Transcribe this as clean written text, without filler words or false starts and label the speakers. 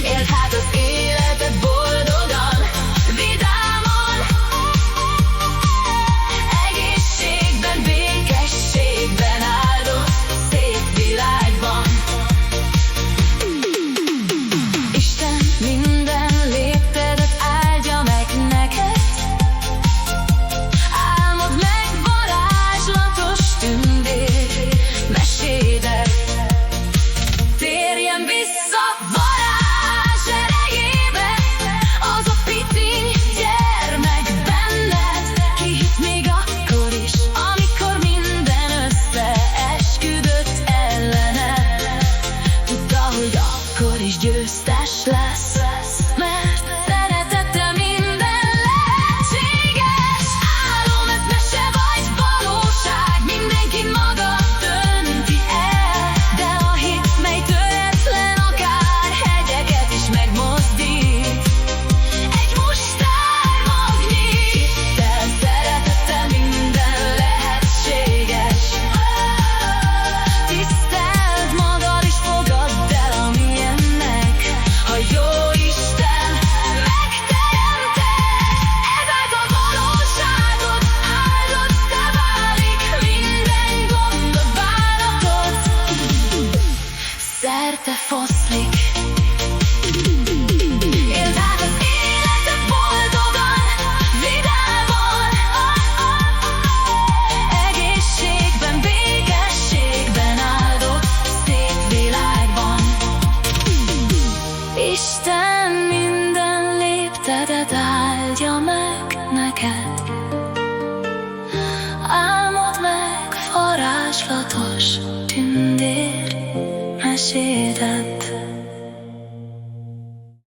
Speaker 1: Éld hát az életed boldogan, vidáman, egészségben, békességben, áldott szép világban. Isten minden léptedet áldja meg neked, álmod meg varázslatos tündér mesédet. Térjen vissza varázs erejébe az a pici gyermek benned, ki hitt még akkor is, amikor minden összeesküdött ellened. Tudta, hogy akkor is győztes lesz, mert szeretete minden lehetséges. Álom, ez mese vagy valóság, mindenki maga dönti el, de a hit, mely töretlen, akár hegyeket is megmozdít. Egy mustármagnyi hittel, szeretete minden lehetséges. Tiszteld magad és fogadd el, ami ennek, ha jó Isten megteremtett. Ezáltal valóságot áldottá válik minden gond, a bánatod szerte foszlik. Éld át az életed boldogan, vidáman, egészségben, békességben, áldott szép világban. Isten minden léptedet áldja meg neked, álmod meg varázslatos tündér mesédet.